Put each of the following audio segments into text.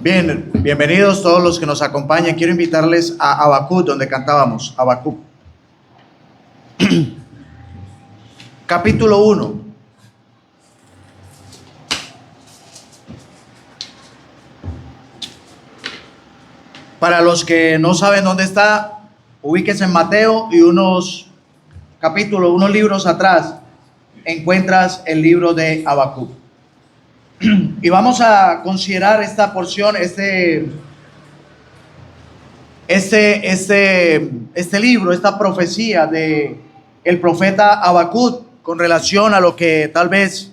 Bien, bienvenidos todos los que nos acompañan. Quiero invitarles a Habacuc, donde cantábamos, Habacuc. Capítulo 1. Para los que no saben dónde está, ubíquense en Mateo y unos capítulos, unos libros atrás, encuentras el libro de Habacuc. Y vamos a considerar esta porción, este libro, esta profecía de el profeta Habacuc con relación a lo que tal vez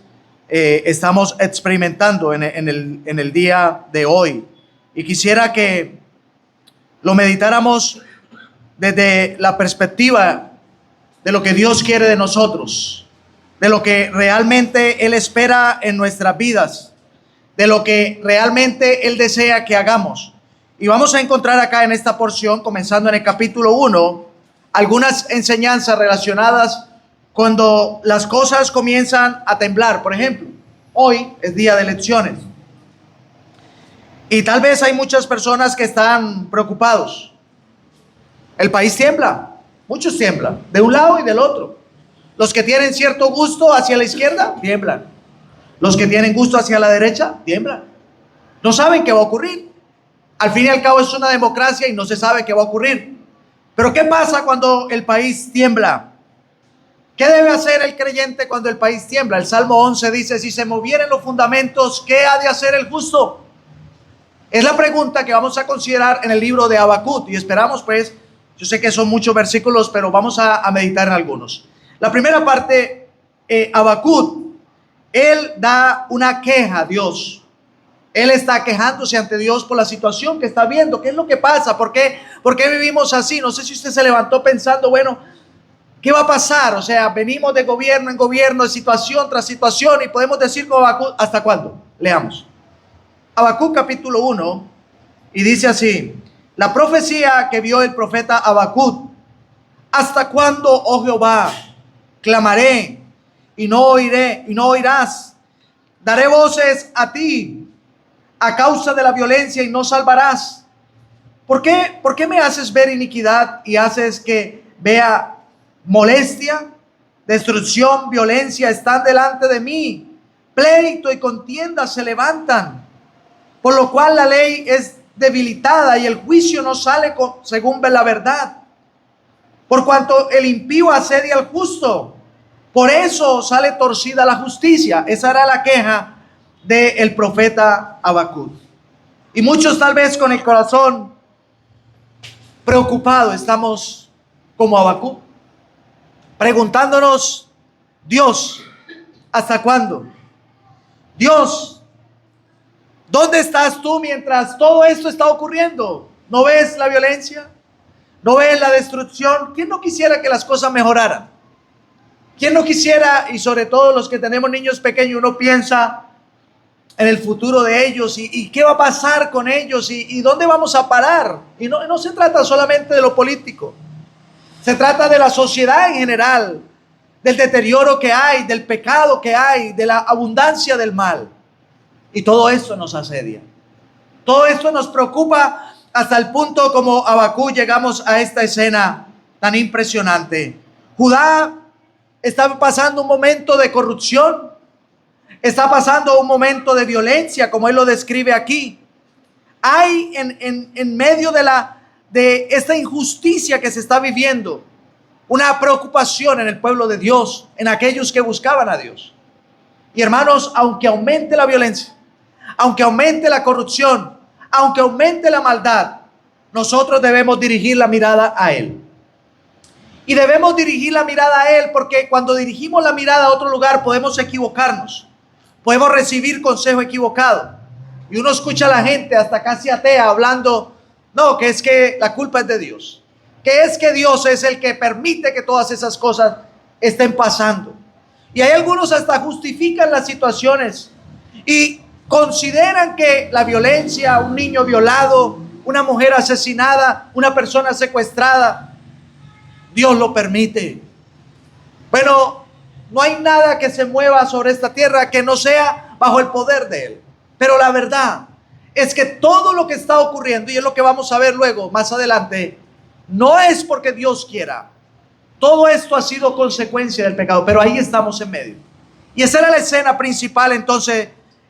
estamos experimentando en el día de hoy. Y quisiera que lo meditáramos desde la perspectiva de lo que Dios quiere de nosotros, de lo que realmente Él espera en nuestras vidas, de lo que realmente Él desea que hagamos. Y vamos a encontrar acá en esta porción, comenzando en el capítulo 1, algunas enseñanzas relacionadas cuando las cosas comienzan a temblar. Por ejemplo, hoy es día de elecciones. Y tal vez hay muchas personas que están preocupados. El país tiembla, muchos tiemblan, de un lado y del otro. Los que tienen cierto gusto hacia la izquierda, tiemblan. Los que tienen gusto hacia la derecha, tiemblan. No saben qué va a ocurrir. Al fin y al cabo es una democracia y no se sabe qué va a ocurrir. Pero ¿qué pasa cuando el país tiembla? ¿Qué debe hacer el creyente cuando el país tiembla? El Salmo 11 dice, si se movieren los fundamentos, ¿qué ha de hacer el justo? Es la pregunta que vamos a considerar en el libro de Habacuc. Y esperamos pues, yo sé que son muchos versículos, pero vamos a meditar en algunos. La primera parte, Habacuc, él da una queja a Dios. Él está quejándose ante Dios por la situación que está viendo. ¿Qué es lo que pasa? ¿Por qué vivimos así? No sé si usted se levantó pensando, bueno, ¿qué va a pasar? O sea, venimos de gobierno en gobierno, de situación tras situación, y podemos decir con Habacuc, ¿hasta cuándo? Leamos. Habacuc capítulo 1, y dice así, la profecía que vio el profeta Habacuc. ¿Hasta cuándo, oh Jehová? Clamaré y no oiré y no oirás. Daré voces a ti a causa de la violencia y no salvarás. ¿Por qué me haces ver iniquidad y haces que vea molestia? Destrucción, violencia están delante de mí. Pleito y contienda se levantan. Por lo cual la ley es debilitada y el juicio no sale según ve la verdad. Por cuanto el impío asedia al justo, por eso sale torcida la justicia. Esa era la queja del profeta Habacuc. Y muchos tal vez con el corazón preocupado estamos como Habacuc, preguntándonos, Dios, ¿hasta cuándo? Dios, ¿dónde estás tú mientras todo esto está ocurriendo? ¿No ves la violencia? ¿No ves la destrucción? ¿Quién no quisiera que las cosas mejoraran? ¿Quién no quisiera? Y sobre todo los que tenemos niños pequeños, uno piensa en el futuro de ellos y qué va a pasar con ellos y dónde vamos a parar. Y no se trata solamente de lo político. Se trata de la sociedad en general, del deterioro que hay, del pecado que hay, de la abundancia del mal. Y todo esto nos asedia. Todo esto nos preocupa hasta el punto como Habacuc llegamos a esta escena tan impresionante. Judá está pasando un momento de corrupción, está pasando un momento de violencia, como él lo describe aquí. Hay en medio de esta injusticia que se está viviendo, una preocupación en el pueblo de Dios, en aquellos que buscaban a Dios. Y hermanos, aunque aumente la violencia, aunque aumente la corrupción, aunque aumente la maldad, nosotros debemos dirigir la mirada a Él. Y debemos dirigir la mirada a Él porque cuando dirigimos la mirada a otro lugar podemos equivocarnos. Podemos recibir consejo equivocado. Y uno escucha a la gente hasta casi atea hablando, no, que es que la culpa es de Dios. Que es que Dios es el que permite que todas esas cosas estén pasando. Y hay algunos hasta justifican las situaciones y consideran que la violencia, un niño violado, una mujer asesinada, una persona secuestrada, Dios lo permite. Bueno, no hay nada que se mueva sobre esta tierra que no sea bajo el poder de Él. Pero la verdad es que todo lo que está ocurriendo, y es lo que vamos a ver luego, más adelante, no es porque Dios quiera. Todo esto ha sido consecuencia del pecado, pero ahí estamos en medio. Y esa era la escena principal. Entonces,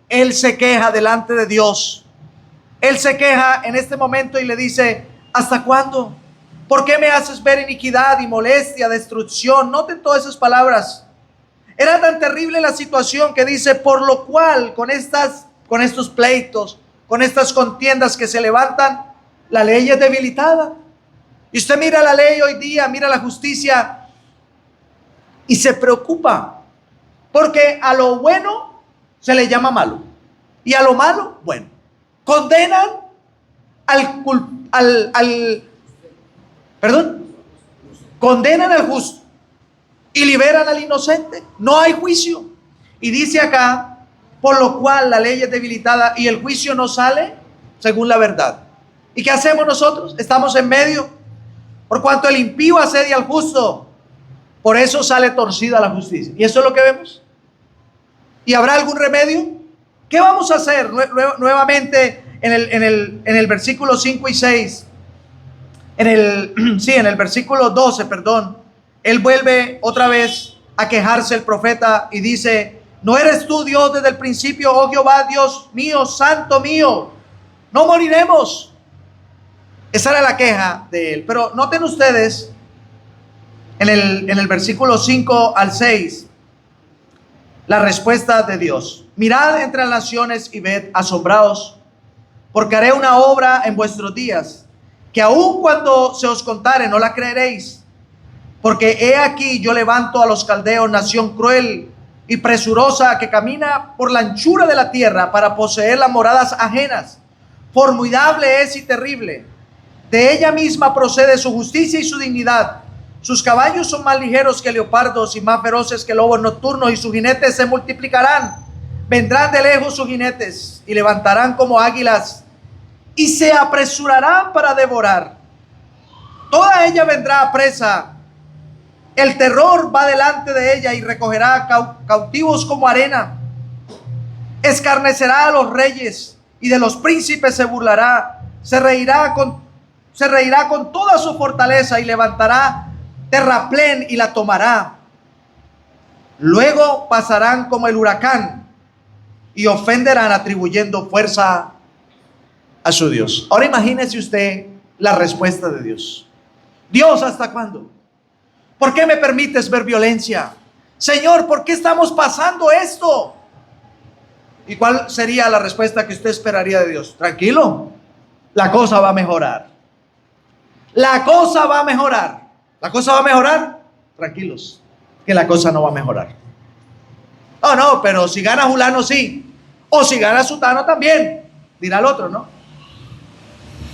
él se queja delante de Dios. Él se queja en este momento y le dice: ¿hasta cuándo? ¿Por qué me haces ver iniquidad y molestia, destrucción? Noten todas esas palabras. Era tan terrible la situación que dice: por lo cual, con estos pleitos, con estas contiendas que se levantan, la ley es debilitada. Y usted mira la ley hoy día, mira la justicia y se preocupa, porque a lo bueno se le llama malo y a lo malo bueno. Condenan condenan al justo y liberan al inocente. No hay juicio. Y dice acá: por lo cual la ley es debilitada y el juicio no sale según la verdad. ¿Y qué hacemos nosotros? Estamos en medio. Por cuanto el impío asedia al justo, por eso sale torcida la justicia. Y eso es lo que vemos. ¿Y habrá algún remedio? ¿Qué vamos a hacer? Nuevamente en el versículo 5 y 6. En el versículo 12, perdón. Él vuelve otra vez a quejarse el profeta y dice: ¿no eres tú Dios desde el principio, oh Jehová, Dios mío, santo mío? No moriremos. Esa era la queja de él. Pero noten ustedes en el versículo 5 al 6 la respuesta de Dios: mirad entre las naciones y ved, asombraos, porque haré una obra en vuestros días, que aun cuando se os contare no la creeréis. Porque he aquí yo levanto a los caldeos, nación cruel y presurosa, que camina por la anchura de la tierra para poseer las moradas ajenas. Formidable es y terrible. De ella misma procede su justicia y su dignidad. Sus caballos son más ligeros que leopardos y más feroces que lobos nocturnos, y sus jinetes se multiplicarán. Vendrán de lejos sus jinetes y levantarán como águilas y se apresurarán para devorar. Toda ella vendrá a presa. El terror va delante de ella y recogerá cautivos como arena. Escarnecerá a los reyes y de los príncipes se burlará. Se reirá con toda su fortaleza y levantará terraplén y la tomará. Luego pasarán como el huracán y ofenderán atribuyendo fuerza a su Dios. Ahora imagínese usted la respuesta de Dios. Dios, ¿hasta cuándo? ¿Por qué me permites ver violencia? Señor, ¿por qué estamos pasando esto? ¿Y cuál sería la respuesta que usted esperaría de Dios? Tranquilo, la cosa va a mejorar. La cosa va a mejorar. ¿La cosa va a mejorar? Tranquilos, que la cosa no va a mejorar. Oh, no, pero si gana Julano sí, o si gana Sutano también, dirá el otro, ¿no?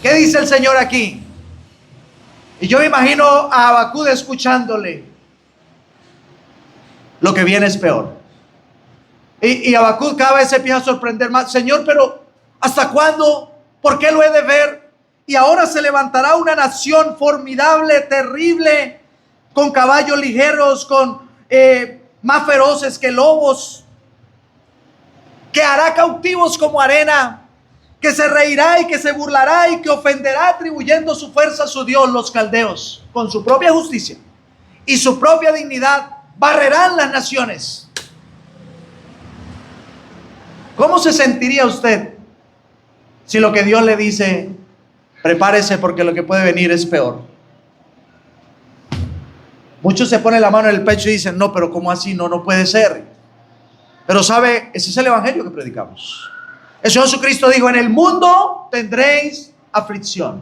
¿Qué dice el Señor aquí? Y yo me imagino a Habacuc escuchándole. Lo que viene es peor. Y Habacuc cada vez se empieza a sorprender más. Señor, pero ¿hasta cuándo? ¿Por qué lo he de ver? Y ahora se levantará una nación formidable, terrible, con caballos ligeros, con más feroces que lobos, que hará cautivos como arena, que se reirá y que se burlará y que ofenderá atribuyendo su fuerza a su Dios. Los caldeos, con su propia justicia y su propia dignidad, barrerán las naciones. ¿Cómo se sentiría usted si lo que Dios le dice: prepárese porque lo que puede venir es peor? Muchos se ponen la mano en el pecho y dicen: no, pero ¿cómo así? No puede ser. Pero sabe, ese es el evangelio que predicamos. El Señor Jesucristo dijo: en el mundo tendréis aflicción.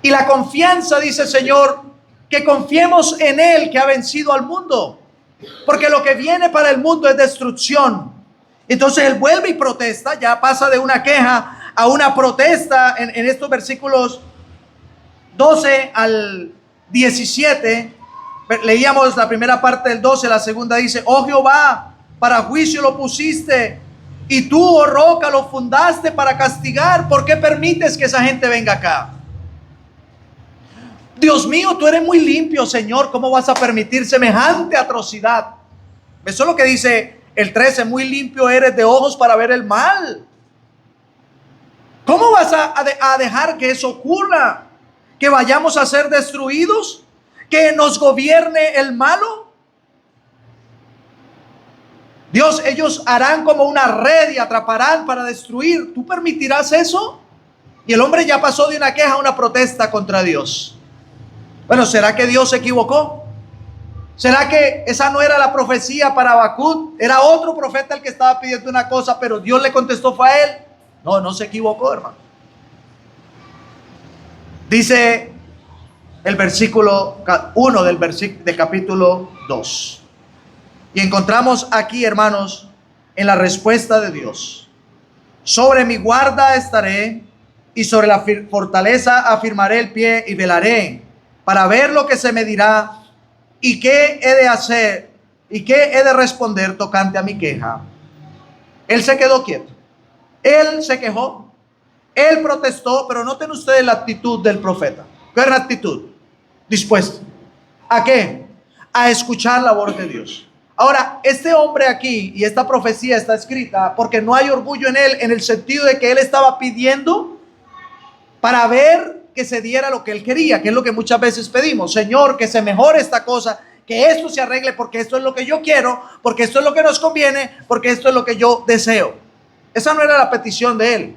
Y la confianza, dice el Señor, que confiemos en Él que ha vencido al mundo. Porque lo que viene para el mundo es destrucción. Entonces Él vuelve y protesta, ya pasa de una queja a una protesta en estos versículos 12 al 17. Leíamos la primera parte del 12, la segunda dice: oh Jehová, para juicio lo pusiste, y tú, oh roca, lo fundaste para castigar. ¿Por qué permites que esa gente venga acá? Dios mío, tú eres muy limpio, Señor. ¿Cómo vas a permitir semejante atrocidad? Eso es lo que dice el 13: muy limpio eres de ojos para ver el mal. ¿Cómo vas a dejar que eso ocurra? ¿Que vayamos a ser destruidos? ¿Que nos gobierne el malo? Dios, ellos harán como una red y atraparán para destruir. ¿Tú permitirás eso? Y el hombre ya pasó de una queja a una protesta contra Dios. Bueno, ¿será que Dios se equivocó? ¿Será que esa no era la profecía para Habacuc? Era otro profeta el que estaba pidiendo una cosa, pero Dios le contestó fue a él. No, no se equivocó, hermano. Dice el versículo 1 del capítulo 2. Y encontramos aquí, hermanos, en la respuesta de Dios: sobre mi guarda estaré, y sobre la fortaleza afirmaré el pie, y velaré para ver lo que se me dirá, y qué he de hacer, y qué he de responder tocante a mi queja. Él se quedó quieto. Él se quejó. Él protestó, pero noten ustedes la actitud del profeta. ¿Qué era la actitud? Dispuesto. ¿A qué? A escuchar la voz de Dios. Ahora, este hombre aquí, y esta profecía está escrita porque no hay orgullo en él, en el sentido de que él estaba pidiendo para ver que se diera lo que él quería, que es lo que muchas veces pedimos. Señor, que se mejore esta cosa, que esto se arregle, porque esto es lo que yo quiero, porque esto es lo que nos conviene, porque esto es lo que yo deseo. Esa no era la petición de él.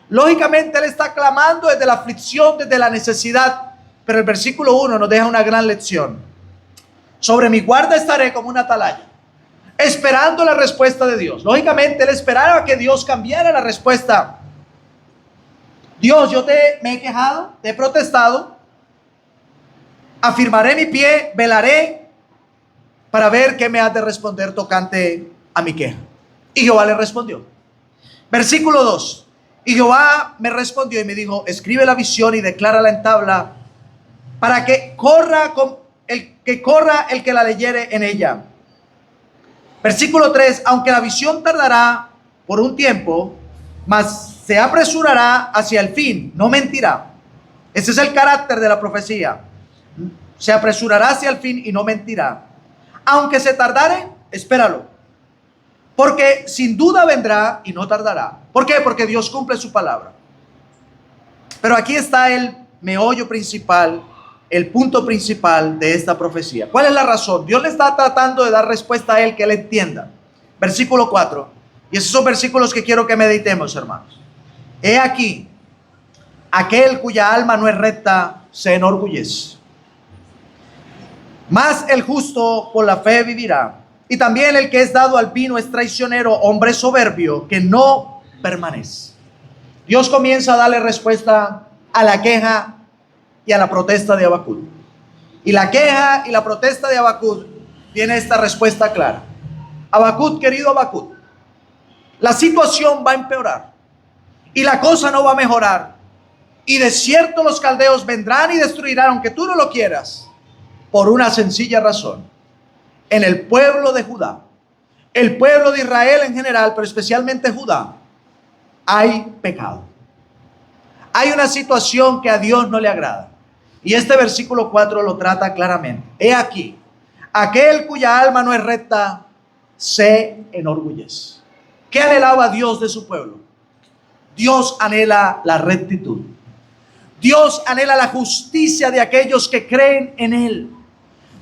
Lógicamente él está clamando desde la aflicción, desde la necesidad, pero el versículo 1 nos deja una gran lección. Sobre mi guarda estaré como una atalaya, esperando la respuesta de Dios. Lógicamente él esperaba que Dios cambiara la respuesta. Dios, yo me he quejado, te he protestado, afirmaré mi pie, velaré para ver qué me has de responder tocante a mi queja. Y Jehová le respondió. Versículo 2. Y Jehová me respondió y me dijo: escribe la visión y declárala en tabla, para que corra el que la leyere en ella. Versículo 3. Aunque la visión tardará por un tiempo, mas se apresurará hacia el fin, no mentirá. Ese es el carácter de la profecía. Se apresurará hacia el fin y no mentirá. Aunque se tardare, espéralo, porque sin duda vendrá y no tardará. ¿Por qué? Porque Dios cumple su palabra. Pero aquí está el meollo principal, el punto principal de esta profecía. ¿Cuál es la razón? Dios le está tratando de dar respuesta a él, que él entienda. Versículo 4. Y esos son versículos que quiero que meditemos, hermanos. He aquí, aquel cuya alma no es recta se enorgullece, mas el justo por la fe vivirá. Y también el que es dado al vino es traicionero, hombre soberbio que no permanece. Dios comienza a darle respuesta a la queja y a la protesta de Habacuc. Y la queja y la protesta de Habacuc tiene esta respuesta clara. Habacuc, querido Habacuc, la situación va a empeorar y la cosa no va a mejorar. Y de cierto los caldeos vendrán y destruirán, aunque tú no lo quieras, por una sencilla razón. En el pueblo de Judá, el pueblo de Israel en general, pero especialmente Judá, hay pecado. Hay una situación que a Dios no le agrada. Y este versículo 4 lo trata claramente. He aquí, aquel cuya alma no es recta se enorgullece. ¿Qué anhelaba Dios de su pueblo? Dios anhela la rectitud. Dios anhela la justicia de aquellos que creen en Él.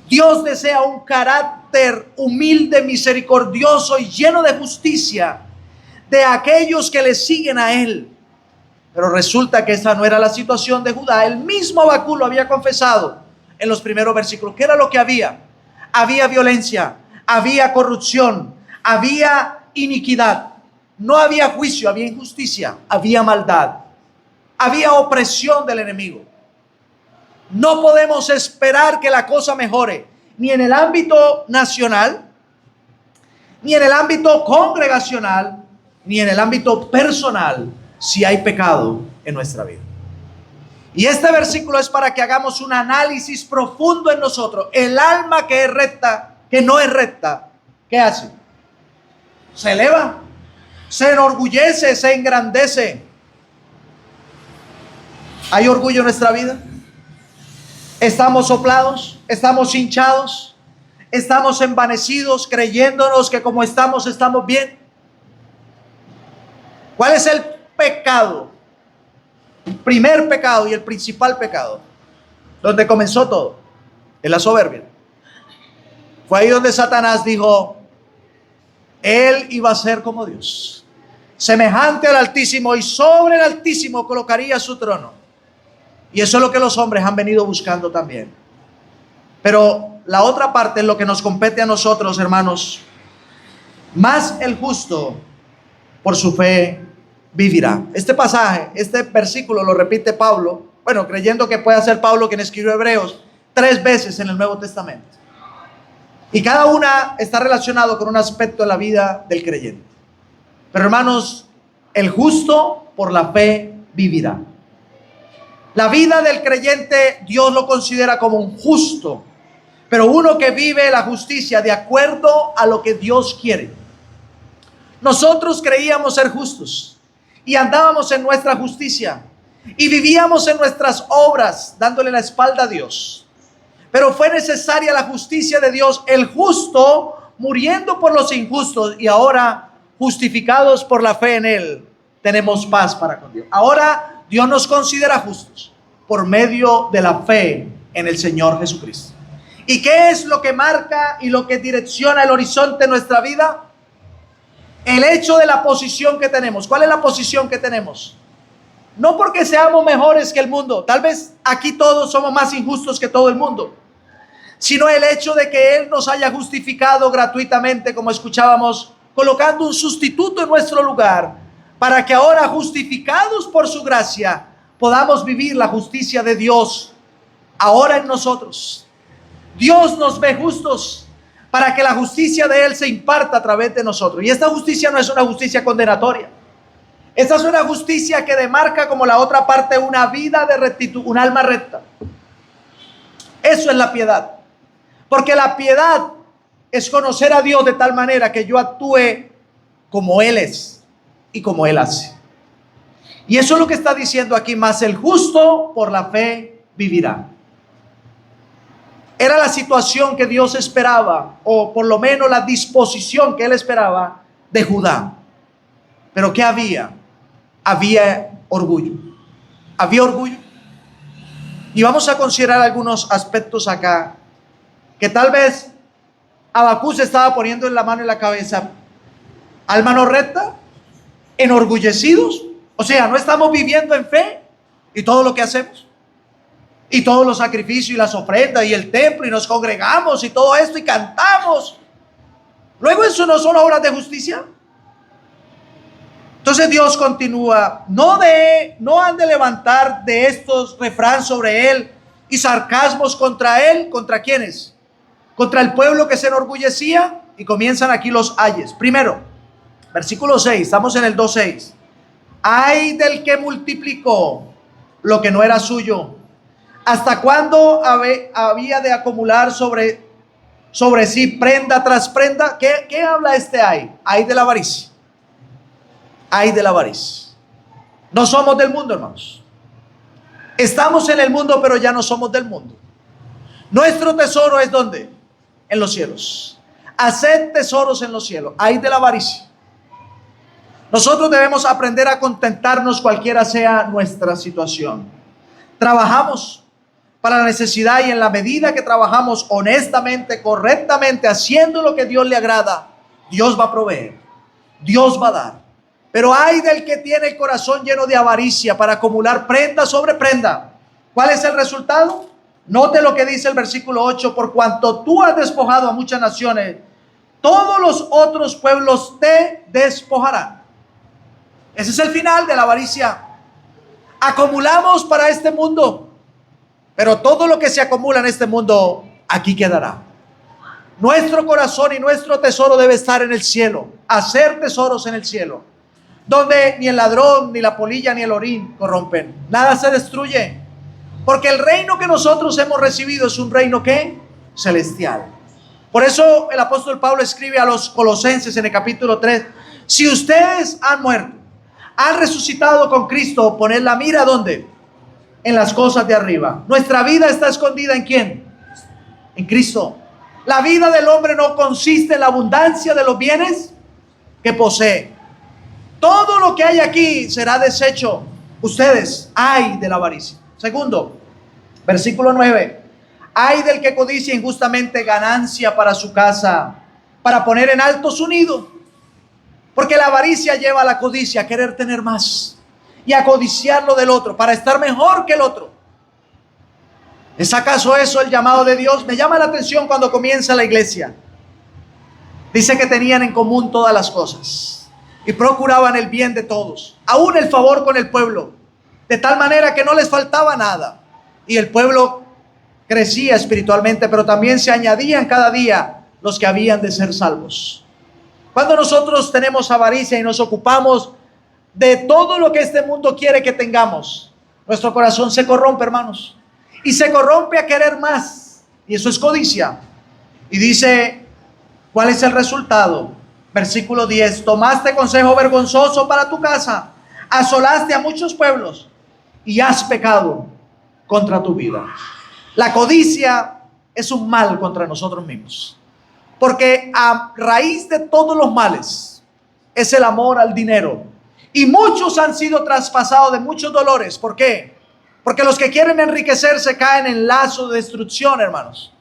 Dios desea un carácter humilde, misericordioso y lleno de justicia de aquellos que le siguen a Él. Pero resulta que esa no era la situación de Judá. El mismo Habacuc lo había confesado en los primeros versículos. ¿Qué era lo que había? Había violencia, había corrupción, había iniquidad. No había juicio, había injusticia, había maldad, había opresión del enemigo. No podemos esperar que la cosa mejore, ni en el ámbito nacional, ni en el ámbito congregacional, ni en el ámbito personal, si hay pecado en nuestra vida. Y este versículo es para que hagamos un análisis profundo en nosotros. El alma que es recta, que no es recta, ¿qué hace? Se eleva, se enorgullece, se engrandece. ¿Hay orgullo en nuestra vida? ¿Estamos soplados? ¿Estamos hinchados? ¿Estamos envanecidos creyéndonos que como estamos bien? ¿Cuál es el pecado Primer pecado y el principal pecado, donde comenzó todo, es la soberbia. Fue ahí donde Satanás dijo, él iba a ser como Dios, semejante al Altísimo, y sobre el Altísimo colocaría su trono. Y eso es lo que los hombres han venido buscando también. Pero la otra parte es lo que nos compete a nosotros, hermanos. Más el justo por su fe vivirá. Este pasaje, este versículo lo repite Pablo, bueno, creyendo que puede ser Pablo quien escribió Hebreos 3 veces en el Nuevo Testamento. Y cada una está relacionado con un aspecto de la vida del creyente. Pero hermanos, el justo por la fe vivirá. La vida del creyente Dios lo considera como un justo, pero uno que vive la justicia de acuerdo a lo que Dios quiere. Nosotros creíamos ser justos y andábamos en nuestra justicia y vivíamos en nuestras obras dándole la espalda a Dios. Pero fue necesaria la justicia de Dios, el justo muriendo por los injustos, y ahora justificados por la fe en Él tenemos paz para con Dios. Ahora Dios nos considera justos por medio de la fe en el Señor Jesucristo. ¿Y qué es lo que marca y lo que direcciona el horizonte de nuestra vida? El hecho de la posición que tenemos. ¿Cuál es la posición que tenemos? No porque seamos mejores que el mundo, tal vez aquí todos somos más injustos que todo el mundo, sino el hecho de que Él nos haya justificado gratuitamente, como escuchábamos, colocando un sustituto en nuestro lugar, para que ahora, justificados por su gracia, podamos vivir la justicia de Dios ahora en nosotros. Dios nos ve justos para que la justicia de Él se imparta a través de nosotros. Y esta justicia no es una justicia condenatoria. Esta es una justicia que demarca como la otra parte una vida de rectitud, un alma recta. Eso es la piedad. Porque la piedad es conocer a Dios de tal manera que yo actúe como Él es y como Él hace. Y eso es lo que está diciendo aquí, más el justo por la fe vivirá. Era la situación que Dios esperaba, o por lo menos la disposición que Él esperaba de Judá. Pero ¿qué había? Había orgullo. Había orgullo. Y vamos a considerar algunos aspectos acá, que tal vez Habacuc se estaba poniendo en la mano en la cabeza. Alma no recta, enorgullecidos. O sea, no estamos viviendo en fe y todo lo que hacemos, y todos los sacrificios y las ofrendas y el templo, y nos congregamos y todo esto y cantamos. Luego, eso no son obras de justicia. Entonces Dios continúa, no han de levantar de estos refrán sobre Él y sarcasmos contra Él. ¿Contra quiénes? Contra el pueblo que se enorgullecía. Y comienzan aquí los ayes. Primero, versículo 6, estamos en el 2:6. Ay del que multiplicó lo que no era suyo. ¿Hasta cuándo había de acumular sobre sí prenda tras prenda? ¿Qué habla este ay? Ay de la avaricia. Ay de la avaricia. No somos del mundo, hermanos. Estamos en el mundo, pero ya no somos del mundo. Nuestro tesoro es ¿dónde? En los cielos. Haced tesoros en los cielos. Ay de la avaricia. Nosotros debemos aprender a contentarnos cualquiera sea nuestra situación. Trabajamos para la necesidad, y en la medida que trabajamos honestamente, correctamente, haciendo lo que Dios le agrada, Dios va a proveer, Dios va a dar. Pero hay del que tiene el corazón lleno de avaricia para acumular prenda sobre prenda. ¿Cuál es el resultado? Note lo que dice el versículo 8: por cuanto tú has despojado a muchas naciones, todos los otros pueblos te despojarán. Ese es el final de la avaricia. Acumulamos para este mundo, pero todo lo que se acumula en este mundo aquí quedará. Nuestro corazón y nuestro tesoro debe estar en el cielo. Hacer tesoros en el cielo, donde ni el ladrón, ni la polilla, ni el orín corrompen. Nada se destruye, porque el reino que nosotros hemos recibido es un reino ¿qué? Celestial. Por eso el apóstol Pablo escribe a los Colosenses en el capítulo 3: si ustedes han muerto, han resucitado con Cristo, poned la mira ¿dónde? En las cosas de arriba. Nuestra vida está escondida ¿en quién? En Cristo. La vida del hombre no consiste en la abundancia de los bienes que posee. Todo lo que hay aquí será deshecho. Ustedes, ay de la avaricia. Segundo, versículo 9. Ay del que codicia injustamente ganancia para su casa, para poner en alto su nido. Porque la avaricia lleva a la codicia, a querer tener más y a codiciar lo del otro, para estar mejor que el otro. ¿Es acaso eso el llamado de Dios? Me llama la atención cuando comienza la iglesia. Dice que tenían en común todas las cosas y procuraban el bien de todos, aún el favor con el pueblo, de tal manera que no les faltaba nada. Y el pueblo crecía espiritualmente, pero también se añadían cada día los que habían de ser salvos. Cuando nosotros tenemos avaricia y nos ocupamos de todo lo que este mundo quiere que tengamos, nuestro corazón se corrompe, hermanos, y se corrompe a querer más, y eso es codicia. Y dice, ¿cuál es el resultado? Versículo 10, tomaste consejo vergonzoso para tu casa, asolaste a muchos pueblos y has pecado contra tu vida. La codicia es un mal contra nosotros mismos, porque a raíz de todos los males es el amor al dinero, y muchos han sido traspasados de muchos dolores. ¿Por qué? Porque los que quieren enriquecerse caen en lazo de destrucción, hermanos.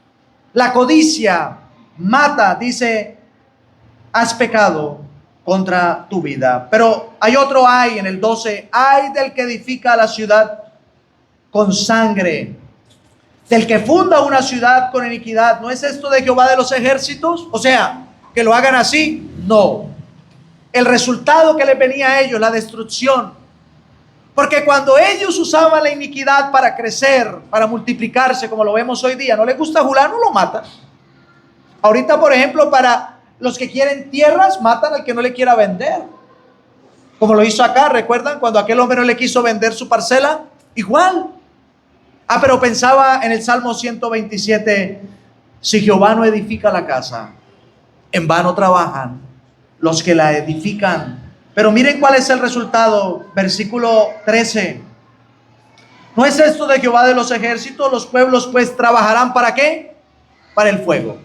La codicia mata, dice, has pecado contra tu vida. Pero hay otro ay en el 12, ay del que edifica la ciudad con sangre, del que funda una ciudad con iniquidad. ¿No es esto de Jehová de los ejércitos? O sea, que lo hagan así. No. El resultado que les venía a ellos, la destrucción. Porque cuando ellos usaban la iniquidad para crecer, para multiplicarse, como lo vemos hoy día, no les gusta fulano, lo matan. Ahorita, por ejemplo, para los que quieren tierras, matan al que no le quiera vender. Como lo hizo acá, ¿recuerdan? Cuando aquel hombre no le quiso vender su parcela, igual. Pero pensaba en el Salmo 127, si Jehová no edifica la casa, en vano trabajan los que la edifican. Pero miren cuál es el resultado, versículo 13. ¿No es esto de Jehová de los ejércitos? Los pueblos pues trabajarán, ¿para qué? Para el fuego.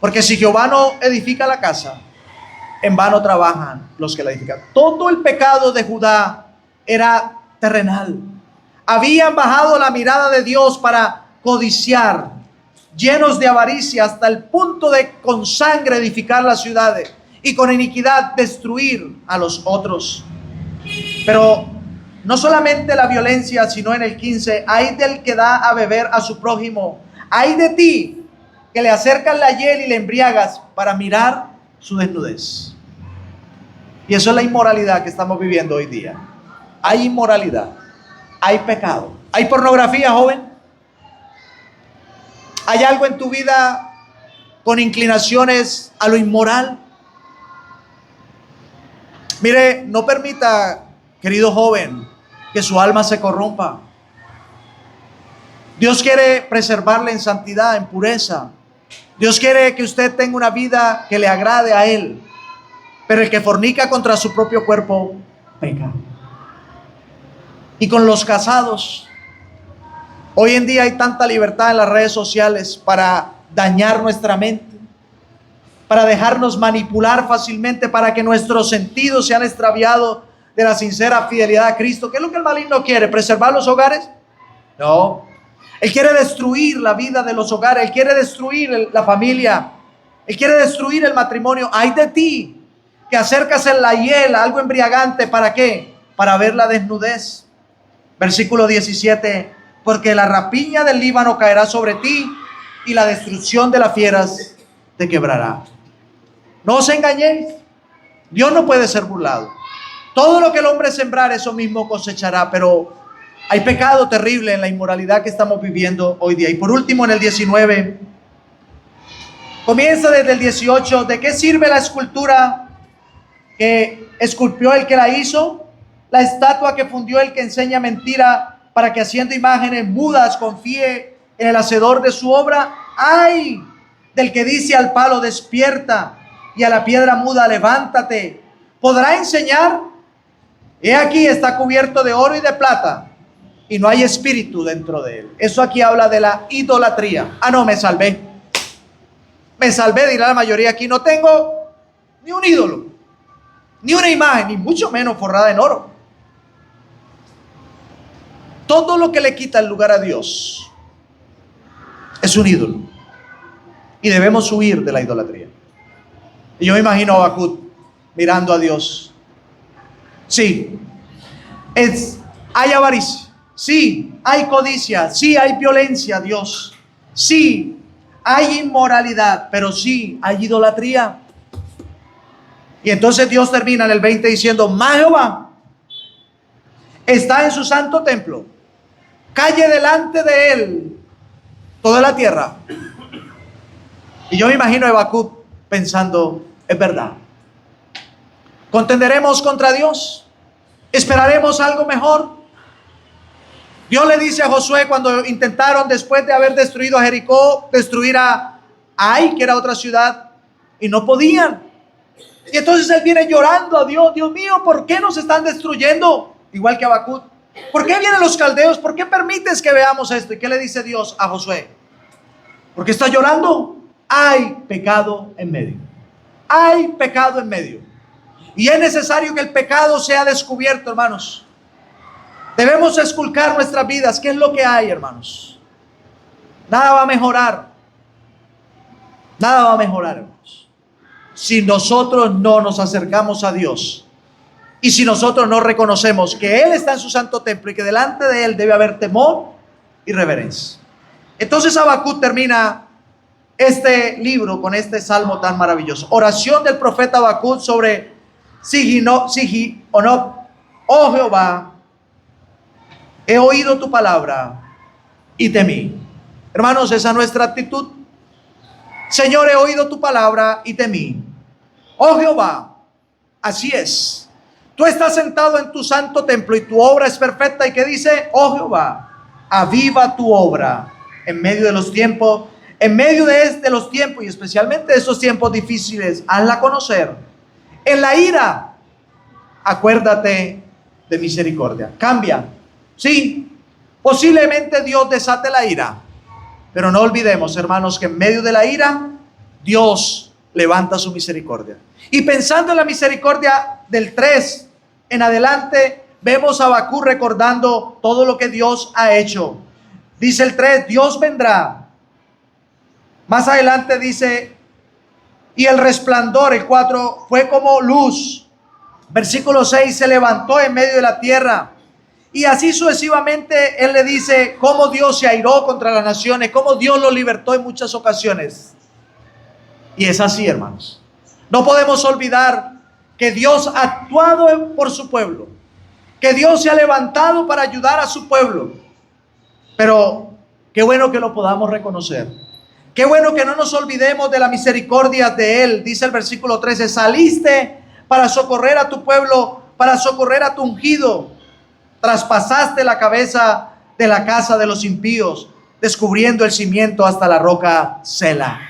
Porque si Jehová no edifica la casa, en vano trabajan los que la edifican. Todo el pecado de Judá era terrenal. Habían bajado la mirada de Dios para codiciar, llenos de avaricia hasta el punto de con sangre edificar las ciudades y con iniquidad destruir a los otros. Pero no solamente la violencia, sino en el 15, ay del que da a beber a su prójimo, ay de ti que le acercas la hiel y le embriagas para mirar su desnudez. Y eso es la inmoralidad que estamos viviendo hoy día. Hay inmoralidad, hay pecado, hay pornografía, joven. ¿Hay algo en tu vida con inclinaciones a lo inmoral? Mire, no permita, querido joven, que su alma se corrompa. Dios quiere preservarle en santidad, en pureza. Dios quiere que usted tenga una vida que le agrade a Él. Pero el que fornica contra su propio cuerpo, peca. Y con los casados, hoy en día hay tanta libertad en las redes sociales para dañar nuestra mente, para dejarnos manipular fácilmente, para que nuestros sentidos sean extraviados de la sincera fidelidad a Cristo. ¿Qué es lo que el maligno quiere? ¿Preservar los hogares? No. Él quiere destruir la vida de los hogares. Él quiere destruir la familia. Él quiere destruir el matrimonio. Ay de ti que acercas en la hiel algo embriagante. ¿Para qué? Para ver la desnudez. Versículo 17. Porque la rapiña del Líbano caerá sobre ti y la destrucción de las fieras te quebrará. No os engañéis. Dios no puede ser burlado. Todo lo que el hombre sembrar, eso mismo cosechará. Pero hay pecado terrible en la inmoralidad que estamos viviendo hoy día. Y por último, en el 19, comienza desde el 18. ¿De qué sirve la escultura que esculpió el que la hizo? La estatua que fundió el que enseña mentira, para que haciendo imágenes mudas confíe en el hacedor de su obra. ¡Ay del que dice al palo despierta y a la piedra muda levántate! ¿Podrá enseñar? He aquí está cubierto de oro y de plata, y no hay espíritu dentro de él. Eso aquí habla de la idolatría. No, me salvé. Me salvé, dirá la mayoría aquí. No tengo ni un ídolo, ni una imagen, ni mucho menos forrada en oro. Todo lo que le quita el lugar a Dios es un ídolo. Y debemos huir de la idolatría. Y yo me imagino a Habacuc mirando a Dios. Sí, hay avaricia. Sí, hay codicia. Sí, hay violencia, Dios. Sí, hay inmoralidad. Pero sí, hay idolatría. Y entonces Dios termina en el 20 diciendo: Mas Jehová está en su santo templo. Calle delante de él toda la tierra. Y yo me imagino a Habacuc pensando: es verdad. ¿Contenderemos contra Dios? ¿Esperaremos algo mejor? Dios le dice a Josué, cuando intentaron, después de haber destruido a Jericó, destruir a Ai, que era otra ciudad, y no podían. Y entonces él viene llorando a Dios: Dios mío, ¿por qué nos están destruyendo? Igual que Habacuc. ¿Por qué vienen los caldeos? ¿Por qué permites que veamos esto? ¿Y qué le dice Dios a Josué? ¿Por qué está llorando? Hay pecado en medio. Hay pecado en medio. Y es necesario que el pecado sea descubierto, hermanos. Debemos esculcar nuestras vidas. ¿Qué es lo que hay, hermanos? Nada va a mejorar. Nada va a mejorar, hermanos, si nosotros no nos acercamos a Dios. Y si nosotros no reconocemos que Él está en su santo templo y que delante de Él debe haber temor y reverencia. Entonces Habacuc termina este libro con este salmo tan maravilloso. Oración del profeta Habacuc sobre Sigionob. Oh Jehová, he oído tu palabra y temí. Hermanos, esa es nuestra actitud. Señor, he oído tu palabra y temí. Oh Jehová, así es. Tú estás sentado en tu santo templo y tu obra es perfecta. ¿Y qué dice? Oh Jehová, aviva tu obra en medio de los tiempos. En medio de los tiempos, y especialmente de esos tiempos difíciles, hazla conocer. En la ira, acuérdate de misericordia. Cambia. Sí, posiblemente Dios desate la ira, pero no olvidemos, hermanos, que en medio de la ira, Dios levanta su misericordia. Y pensando en la misericordia del 3 en adelante, vemos a Habacuc recordando todo lo que Dios ha hecho. Dice el 3, Dios vendrá. Más adelante dice, y el resplandor, el 4, fue como luz. Versículo 6, se levantó en medio de la tierra. Y así sucesivamente él le dice cómo Dios se airó contra las naciones, cómo Dios lo libertó en muchas ocasiones. Y es así, hermanos. No podemos olvidar que Dios ha actuado por su pueblo, que Dios se ha levantado para ayudar a su pueblo. Pero qué bueno que lo podamos reconocer. Qué bueno que no nos olvidemos de la misericordia de Él. Dice el versículo 13, saliste para socorrer a tu pueblo, para socorrer a tu ungido. Traspasaste la cabeza de la casa de los impíos, descubriendo el cimiento hasta la roca Sela.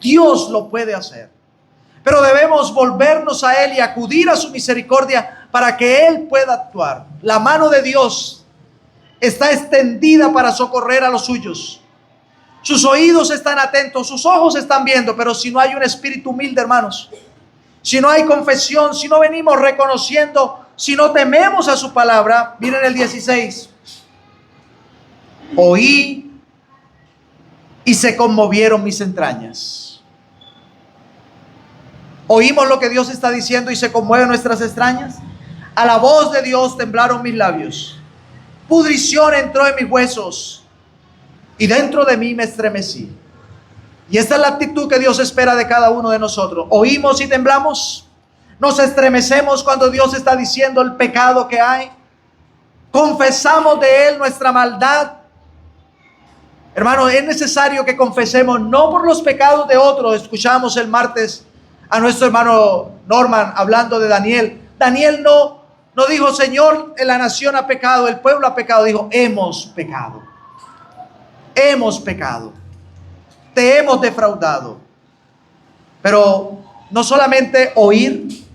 Dios lo puede hacer, pero debemos volvernos a Él y acudir a su misericordia para que Él pueda actuar. La mano de Dios está extendida para socorrer a los suyos. Sus oídos están atentos, sus ojos están viendo, pero si no hay un espíritu humilde, hermanos, si no hay confesión, si no venimos reconociendo, si no tememos a su palabra, miren el 16. Oí y se conmovieron mis entrañas. Oímos lo que Dios está diciendo y se conmueven nuestras entrañas. A la voz de Dios temblaron mis labios. Pudrición entró en mis huesos y dentro de mí me estremecí. Y esta es la actitud que Dios espera de cada uno de nosotros. Oímos y temblamos. Nos estremecemos cuando Dios está diciendo el pecado que hay. Confesamos de Él nuestra maldad. Hermano, es necesario que confesemos, no por los pecados de otros. Escuchamos el martes a nuestro hermano Norman hablando de Daniel. Daniel no dijo, Señor, la nación ha pecado, el pueblo ha pecado. Dijo, hemos pecado. Hemos pecado. Te hemos defraudado. Pero no solamente oír,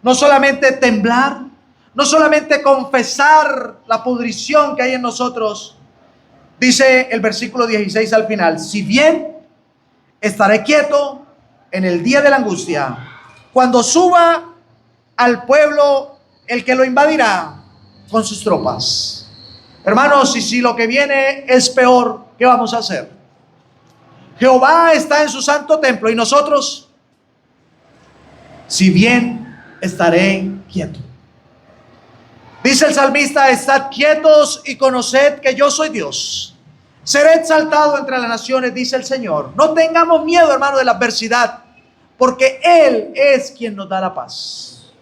no solamente temblar, no solamente confesar la pudrición que hay en nosotros. Dice el versículo 16 al final, si bien estaré quieto en el día de la angustia, cuando suba al pueblo el que lo invadirá con sus tropas. Hermanos, y si lo que viene es peor, ¿qué vamos a hacer? Jehová está en su santo templo y nosotros, si bien, estaré quieto. Dice el salmista: estad quietos y conoced que yo soy Dios. Seré exaltado entre las naciones, dice el Señor. No tengamos miedo, hermano, de la adversidad, porque Él es quien nos da la paz.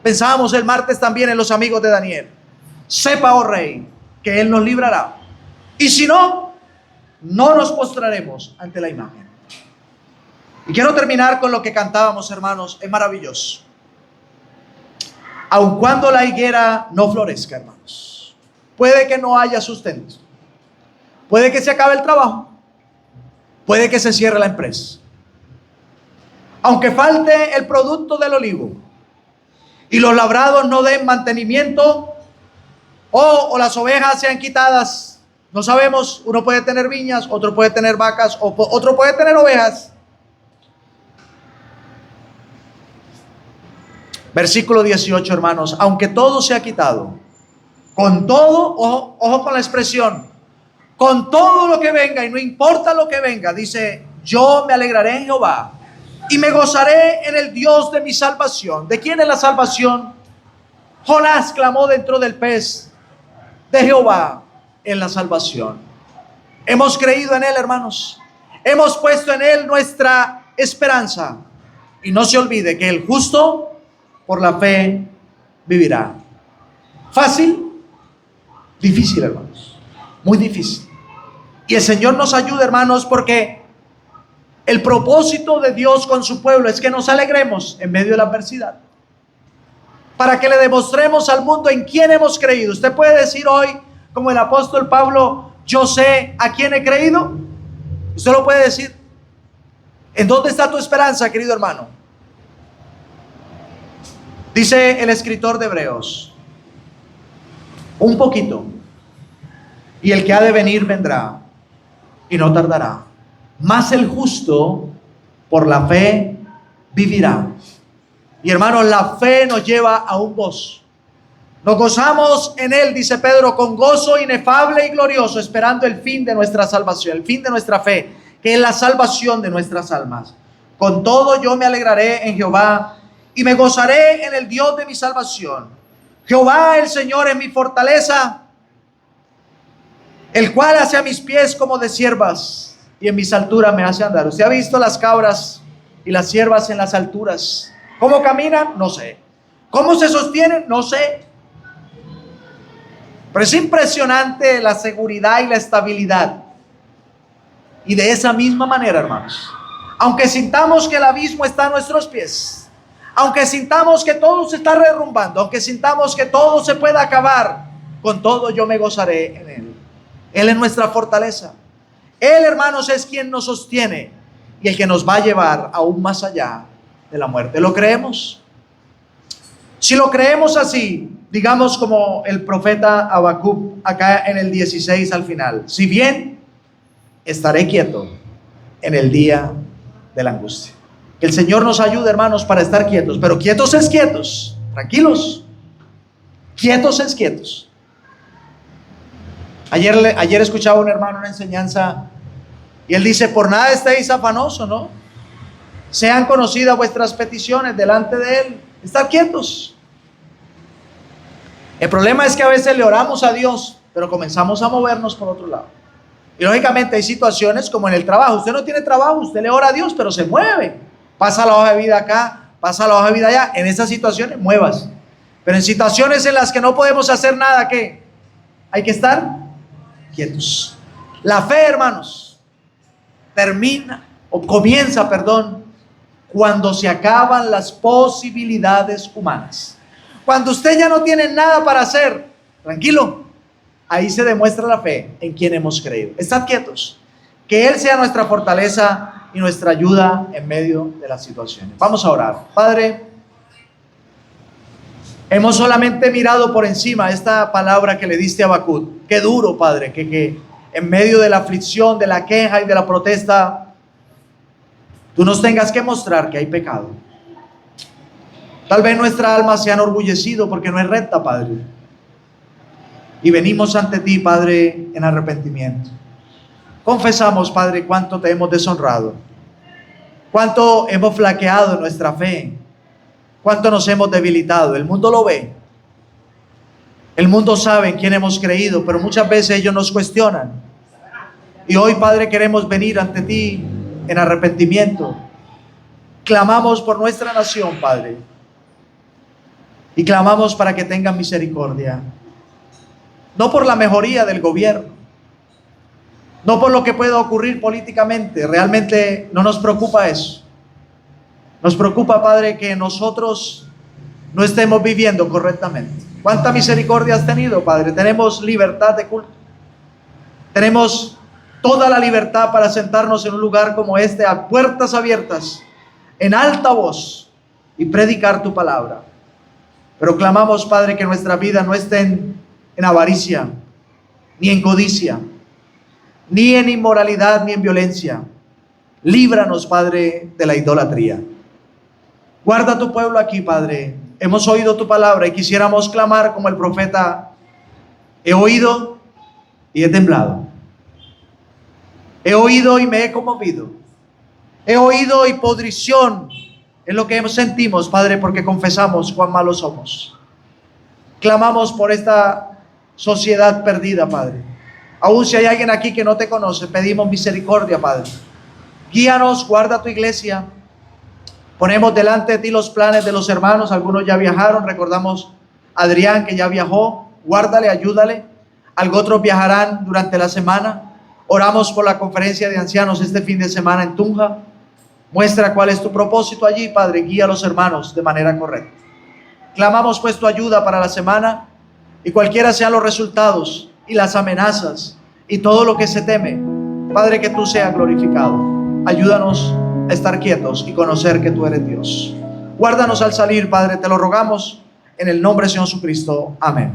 Pensábamos el martes también en los amigos de Daniel. Sepa, oh rey, que Él nos librará. Y si no, no nos postraremos ante la imagen. Y quiero terminar con lo que cantábamos, hermanos. Es maravilloso. Aun cuando la higuera no florezca, hermanos, puede que no haya sustento, puede que se acabe el trabajo, puede que se cierre la empresa, aunque falte el producto del olivo y los labrados no den mantenimiento, o las ovejas sean quitadas. No sabemos, uno puede tener viñas, otro puede tener vacas, otro puede tener ovejas. Versículo 18, hermanos: aunque todo sea quitado, con todo, ojo con la expresión, con todo lo que venga, y no importa lo que venga, dice: yo me alegraré en Jehová y me gozaré en el Dios de mi salvación. ¿De quién es la salvación? Jonás clamó dentro del pez. De Jehová en la salvación. Hemos creído en Él, hermanos. Hemos puesto en Él nuestra esperanza. Y no se olvide que el justo por la fe vivirá. ¿Fácil? Difícil, hermanos. Muy difícil. Y el Señor nos ayuda, hermanos, porque el propósito de Dios con su pueblo es que nos alegremos en medio de la adversidad, para que le demostremos al mundo en quién hemos creído. Usted puede decir hoy, como el apóstol Pablo: yo sé a quién he creído. Usted lo puede decir. ¿En dónde está tu esperanza, querido hermano? Dice el escritor de Hebreos: un poquito, y el que ha de venir vendrá, y no tardará. Mas el justo por la fe vivirá. Y hermanos, la fe nos lleva a un gozo. Nos gozamos en Él, dice Pedro, con gozo inefable y glorioso, esperando el fin de nuestra salvación, el fin de nuestra fe, que es la salvación de nuestras almas. Con todo yo me alegraré en Jehová y me gozaré en el Dios de mi salvación. Jehová el Señor es mi fortaleza, el cual hace a mis pies como de ciervas y en mis alturas me hace andar. ¿Usted ha visto las cabras y las ciervas en las alturas? ¿Cómo caminan? No sé. ¿Cómo se sostienen? No sé. Pero es impresionante la seguridad y la estabilidad. Y de esa misma manera, hermanos, aunque sintamos que el abismo está a nuestros pies, aunque sintamos que todo se está derrumbando, aunque sintamos que todo se puede acabar, con todo yo me gozaré en Él. Él es nuestra fortaleza. Él, hermanos, es quien nos sostiene y el que nos va a llevar aún más allá de la muerte. ¿Lo creemos? Si lo creemos así, digamos como el profeta Habacuc acá en el 16 al final: si bien estaré quieto en el día de la angustia. Que el Señor nos ayude, hermanos, para estar quietos, pero quietos es quietos, tranquilos, quietos es quietos. Ayer escuchaba a un hermano una enseñanza y él dice: por nada estéis afanosos, ¿no? Sean conocidas vuestras peticiones delante de Él. Estar quietos. El problema es que a veces le oramos a Dios, pero comenzamos a movernos por otro lado. Y lógicamente hay situaciones como en el trabajo. Usted no tiene trabajo, usted le ora a Dios, pero se mueve. Pasa la hoja de vida acá, pasa la hoja de vida allá. En esas situaciones, muevas. Pero en situaciones en las que no podemos hacer nada, ¿qué? Hay que estar quietos. La fe, hermanos, comienza, cuando se acaban las posibilidades humanas. Cuando usted ya no tiene nada para hacer, tranquilo, ahí se demuestra la fe en quien hemos creído. Estad quietos, que Él sea nuestra fortaleza y nuestra ayuda en medio de las situaciones. Vamos a orar. Padre, hemos solamente mirado por encima esta palabra que le diste a Habacuc. Qué duro, Padre, que en medio de la aflicción, de la queja y de la protesta, tú nos tengas que mostrar que hay pecado. Tal vez nuestra alma se ha enorgullecido porque no es recta, Padre. y venimos ante ti, Padre, en arrepentimiento. Confesamos, Padre, cuánto te hemos deshonrado, cuánto hemos flaqueado en nuestra fe, cuánto nos hemos debilitado. El mundo lo ve. El mundo sabe en quién hemos creído, pero muchas veces ellos nos cuestionan. Y hoy, Padre, queremos venir ante ti en arrepentimiento. Clamamos por nuestra nación, Padre, y clamamos para que tengan misericordia. No por la mejoría del gobierno, no por lo que pueda ocurrir políticamente. Realmente no nos preocupa eso. Nos preocupa, Padre, que nosotros no estemos viviendo correctamente. ¿Cuánta misericordia has tenido, Padre? Tenemos libertad de culto. Tenemos toda la libertad para sentarnos en un lugar como este, a puertas abiertas, en alta voz, y predicar tu palabra. Pero clamamos, Padre, que nuestra vida no esté en avaricia, ni en codicia, ni en inmoralidad, ni en violencia. Líbranos, Padre, de la idolatría. Guarda a tu pueblo aquí, Padre. Hemos oído tu palabra y quisiéramos clamar como el profeta: he oído y he temblado. He oído y me he conmovido. He oído y podrición es lo que sentimos, Padre, porque confesamos cuán malos somos. Clamamos por esta sociedad perdida, Padre. Aún si hay alguien aquí que no te conoce, pedimos misericordia, Padre. Guíanos, guarda tu iglesia. Ponemos delante de ti los planes de los hermanos. Algunos ya viajaron. Recordamos a Adrián, que ya viajó. Guárdale, ayúdale. Otros viajarán durante la semana. Oramos por la conferencia de ancianos este fin de semana en Tunja. Muestra cuál es tu propósito allí, Padre. Guía a los hermanos de manera correcta. Clamamos pues tu ayuda para la semana, y cualquiera sean los resultados y las amenazas y todo lo que se teme, Padre, que tú seas glorificado. Ayúdanos a estar quietos y conocer que tú eres Dios. Guárdanos al salir, Padre, te lo rogamos en el nombre de Señor Jesucristo. Amén.